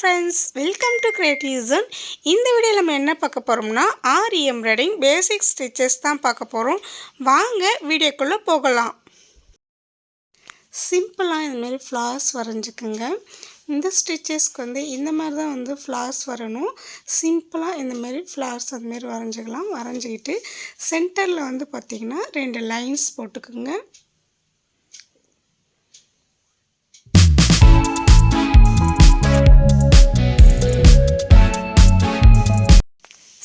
friends, welcome to Creative Zone. இந்த வீடியோல நம்ம என்ன பார்க்க போறோம்னா ஆரி எம்ப்ராய்டிங் பேசிக் ஸ்டிச்சஸ் தான் பார்க்க போறோம். வாங்க வீடியோக்குள்ள போகலாம். சிம்பிளா இந்த மாதிரி ஃப்ளவர்ஸ் வரைஞ்சுக்குங்க. இந்த ஸ்டிச்சஸ்க்கு வந்து இந்த மாதிரி தான் வந்து ஃப்ளவர்ஸ் வரணும். சிம்பிளா இந்த மாதிரி ஃப்ளவர்ஸ் அந்த மாதிரி வரைஞ்சிக்கலாம். வரைஞ்சிட்டு சென்டர்ல வந்து பாத்தீங்கன்னா ரெண்டு லைன்ஸ் போட்டுக்குங்க.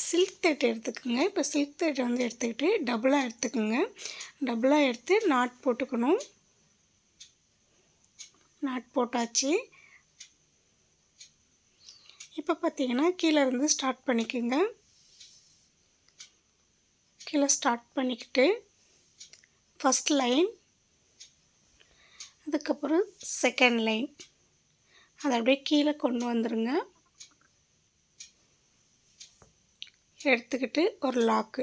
சில்க் த்ரெட் எடுத்துக்கோங்க. இப்போ சில்க் த்ரெட் வந்து எடுத்துக்கிட்டு டபுளாக எடுத்துக்கோங்க. டபுளாக எடுத்து நாட் போட்டுக்கணும். நாட் போட்டாச்சு. இப்போ பார்த்தீங்கன்னா கீழே இருந்து ஸ்டார்ட் பண்ணிக்கோங்க. கீழே ஸ்டார்ட் பண்ணிக்கிட்டு ஃபஸ்ட் லைன், அதுக்கப்புறம் செகண்ட் லைன், அதை அப்படியே கீழே கொண்டு வந்துடுங்க. எடுத்துக்கிட்டு ஒரு லாக்கு,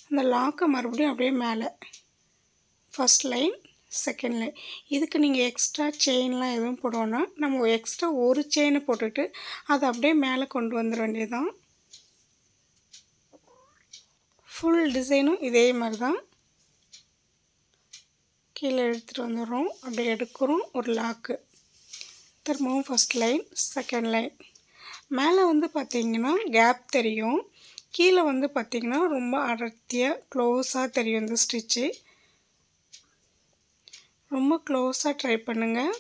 அந்த லாக்கை மறுபடியும் அப்படியே மேலே ஃபஸ்ட் லைன் செகண்ட் லைன். இதுக்கு நீங்கள் எக்ஸ்ட்ரா செயின்லாம் எதுவும் போடுவோன்னா நம்ம எக்ஸ்ட்ரா ஒரு செயினை போட்டுட்டு அதை அப்படியே மேலே கொண்டு வந்துட வேண்டியதுதான். ஃபுல் டிசைனும் இதே மாதிரி தான். கீழே எடுத்துகிட்டு வந்துடுறோம், அப்படியே எடுக்கிறோம் ஒரு லாக்கு, திரும்பவும் ஃபஸ்ட் லைன் செகண்ட் லைன். மேலே வந்து பார்த்திங்கன்னா கேப் தெரியும், கீழே வந்து பார்த்திங்கன்னா ரொம்ப அடர்த்தியாக க்ளோஸாக தெரியும். இந்த ஸ்டிச்சு ரொம்ப க்ளோஸாக ட்ரை பண்ணுங்கள்.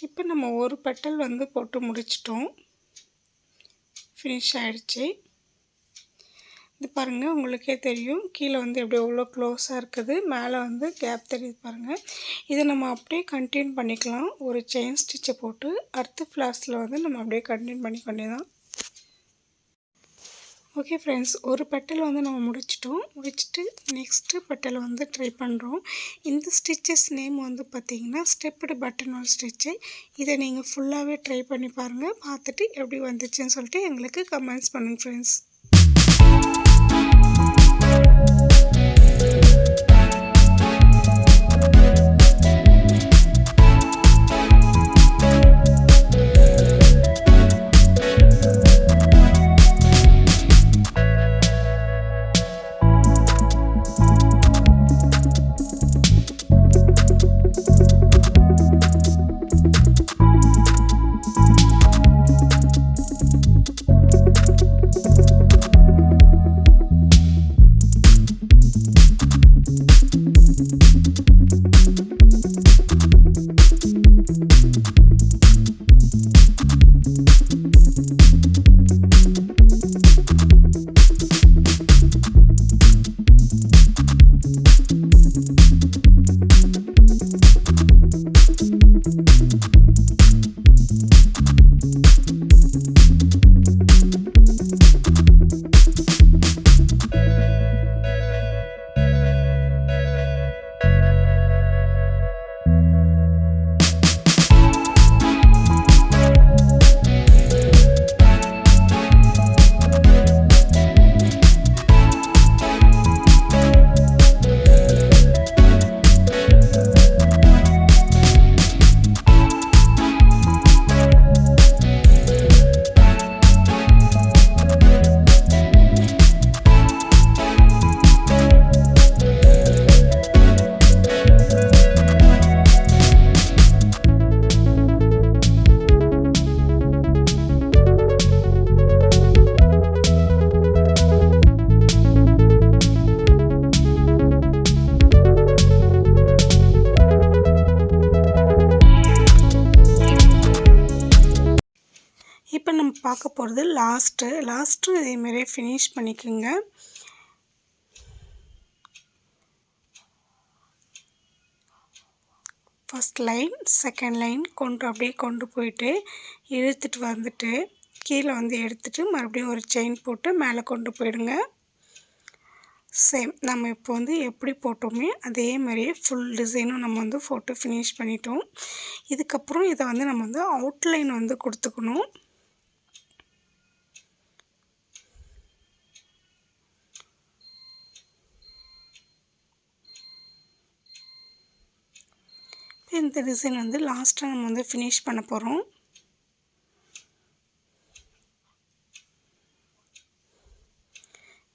இப்போ நம்ம ஒரு பெட்டல் வந்து போட்டு முடிச்சிட்டோம், ஃபினிஷ் ஆகிடுச்சு. இது பாருங்கள், உங்களுக்கே தெரியும் கீழே வந்து எப்படி எவ்வளோ க்ளோஸாக இருக்குது, மேலே வந்து கேப் தெரியுது பாருங்கள். இதை நம்ம அப்படியே கண்டினியூ பண்ணிக்கலாம். ஒரு செயின் ஸ்டிச்சை போட்டு அடுத்த ஃப்ளாஸில் வந்து நம்ம அப்படியே கண்டினியூ பண்ணிக்கொண்டே தான். ஓகே ஃப்ரெண்ட்ஸ், ஒரு பெட்டல் வந்து நம்ம முடிச்சுட்டு நெக்ஸ்ட்டு பெட்டல் வந்து ட்ரை பண்ணுறோம். இந்த ஸ்டிச்சஸ் நேம் வந்து பார்த்திங்கன்னா ஸ்டெப்டு பட்டன் ஹோல் ஸ்டிச்சு. இதை நீங்கள் ஃபுல்லாகவே ட்ரை பண்ணி பாருங்கள். பார்த்துட்டு எப்படி வந்துச்சுன்னு சொல்லிட்டு எங்களுக்கு கமெண்ட்ஸ் பண்ணுங்கள் ஃப்ரெண்ட்ஸ். இப்போ நம்ம பார்க்க போகிறது லாஸ்ட்டு இதேமாரி ஃபினிஷ் பண்ணிக்கோங்க. ஃபஸ்ட் லைன் செகண்ட் லைன் அப்படியே கொண்டு போயிட்டு இழுத்துட்டு வந்துட்டு கீழே வந்து எடுத்துகிட்டு மறுபடியும் ஒரு செயின் போட்டு மேலே கொண்டு போயிடுங்க. சேம் நம்ம இப்போ வந்து எப்படி போட்டோமே அதே மாதிரியே ஃபுல் டிசைனும் நம்ம வந்து போட்டு ஃபினிஷ் பண்ணிட்டோம். இதுக்கப்புறம் இதை வந்து நம்ம வந்து அவுட்லைன் வந்து கொடுத்துக்கணும். இந்த டிசைன் வந்து லாஸ்ட்டாக நம்ம வந்து ஃபினிஷ் பண்ண போகிறோம்.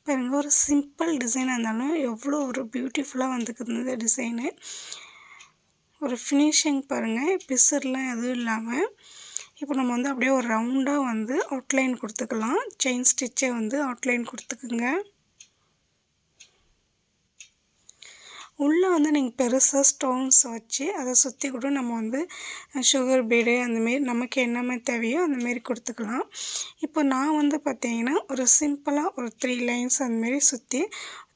பாருங்கள், ஒரு சிம்பிள் டிசைனாக இருந்தாலும் எவ்வளோ ஒரு பியூட்டிஃபுல்லாக வந்துக்குது இந்த டிசைனு. ஒரு ஃபினிஷிங் பாருங்கள், பிசர்லாம் எதுவும் இல்லாமல். இப்போ நம்ம வந்து அப்படியே ஒரு ரவுண்டாக வந்து அவுட்லைன் கொடுத்துக்கலாம். செயின் ஸ்டிச்சை வந்து அவுட்லைன் கொடுத்துக்குங்க. உள்ளே வந்து நீங்கள் பெருசாக ஸ்டோன்ஸ் வச்சு அதை சுற்றி கூட நம்ம வந்து சுகர் பீடு அந்தமாரி நமக்கு என்னமாரி தேவையோ அந்தமாரி கொடுத்துக்கலாம். இப்போ நான் வந்து பார்த்திங்கன்னா ஒரு சிம்பிளாக ஒரு 3 லைன்ஸ் அந்தமாரி சுற்றி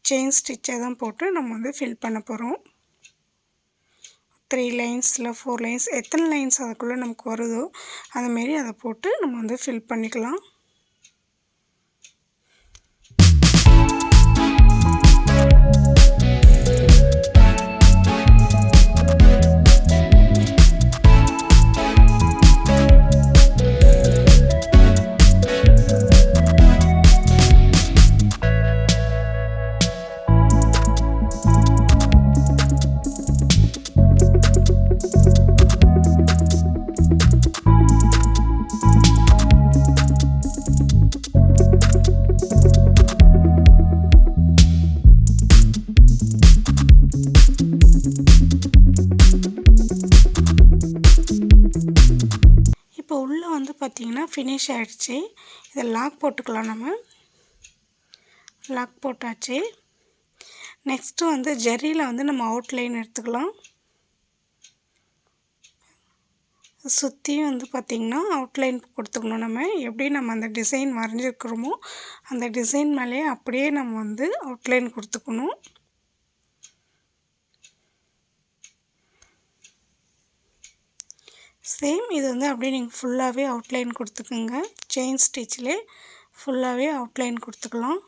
செயின் ஸ்டிச்சை தான் போட்டு நம்ம வந்து ஃபில் பண்ண போகிறோம். 3 லைன்ஸ் இல்லை 4 லைன்ஸ் எத்தனை லைன்ஸ் அதுக்குள்ளே நமக்கு வருதோ அதுமாரி அதை போட்டு நம்ம வந்து ஃபில் பண்ணிக்கலாம். இப்போ உள்ளே வந்து பார்த்திங்கன்னா ஃபினிஷ் ஆகிடுச்சு. இதை லாக் போட்டுக்கலாம். நம்ம லாக் போட்டாச்சு. நெக்ஸ்ட்டு வந்து ஜரியில் வந்து நம்ம அவுட்லைன் எடுத்துக்கலாம். சுற்றியும் வந்து பார்த்திங்கன்னா அவுட்லைன் கொடுத்துக்கணும். நம்ம எப்படி நம்ம அந்த டிசைன் வரைஞ்சிருக்கிறோமோ அந்த டிசைன் மேலேயே அப்படியே நம்ம வந்து அவுட்லைன் கொடுத்துக்கணும். சேம் இது வந்து அப்படியே நீங்கள் ஃபுல்லாகவே அவுட்லைன் கொடுத்துக்குங்க. செயின் ஸ்டிச்சிலே ஃபுல்லாகவே அவுட்லைன் கொடுத்துக்கலாம்.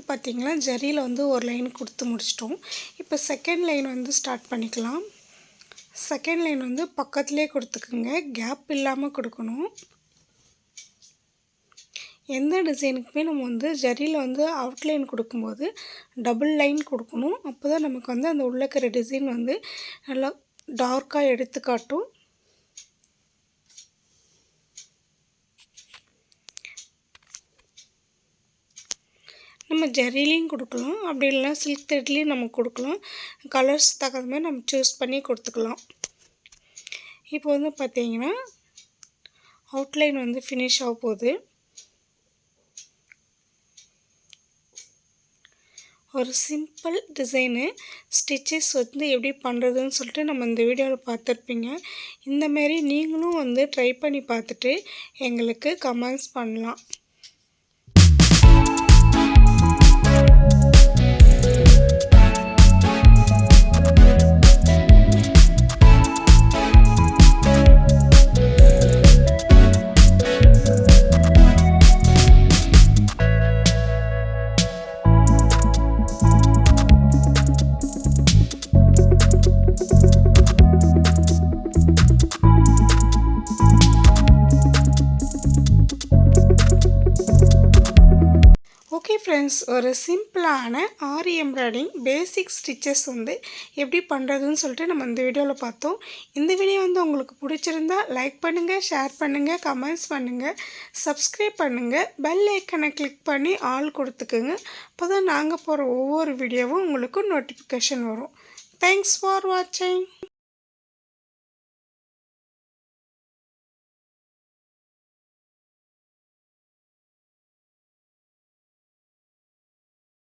பார்த்திங்களா, ஜரியில் வந்து ஒரு லைன் கொடுத்து முடிச்சிட்டோம். இப்போ செகண்ட் லைன் வந்து ஸ்டார்ட் பண்ணிக்கலாம். செகண்ட் லைன் வந்து பக்கத்துலேயே கொடுத்துக்குங்க, கேப் இல்லாமல் கொடுக்கணும். எந்த டிசைனுக்குமே நம்ம வந்து ஜரியில் வந்து அவுட்லைன் கொடுக்கும்போது டபுள் லைன் கொடுக்கணும். அப்போ தான் நமக்கு வந்து அந்த உள்ள இருக்கிற டிசைன் வந்து நல்லா டார்க்காக எடுத்து காட்டும். நம்ம ஜரிலையும் கொடுக்கலாம், அப்படி இல்லைனா சில்க் த்ரெட்லேயும் நம்ம கொடுக்கலாம். கலர்ஸ் தகுந்த மாதிரி நம்ம சூஸ் பண்ணி கொடுத்துக்கலாம். இப்போ வந்து பார்த்திங்கன்னா அவுட்லைன் வந்து ஃபினிஷ் ஆக போகுது. ஒரு சிம்பிள் டிசைனு ஸ்டிச்சஸ் வந்து எப்படி பண்ணுறதுன்னு சொல்லிட்டு நம்ம இந்த வீடியோவில் பார்த்துருப்பீங்க. இந்தமாரி நீங்களும் வந்து ட்ரை பண்ணி பார்த்துட்டு எங்களுக்கு கமெண்ட்ஸ் பண்ணலாம். ஃப்ரெண்ட்ஸ், ஒரு சிம்பிளான ஆரி எம்ப்ராய்டிங் பேசிக் ஸ்டிச்சஸ் வந்து எப்படி பண்ணுறதுன்னு சொல்லிட்டு நம்ம இந்த வீடியோவில் பார்த்தோம். இந்த வீடியோ வந்து உங்களுக்கு பிடிச்சிருந்தா லைக் பண்ணுங்கள், ஷேர் பண்ணுங்கள், கமெண்ட்ஸ் பண்ணுங்கள், சப்ஸ்கிரைப் பண்ணுங்கள், பெல் ஐக்கனை கிளிக் பண்ணி ஆல் கொடுத்துக்குங்க. அப்போ தான் நாங்கள் போகிற ஒவ்வொரு வீடியோவும் உங்களுக்கு நோட்டிஃபிகேஷன் வரும். தேங்க்ஸ் ஃபார் வாட்சிங்.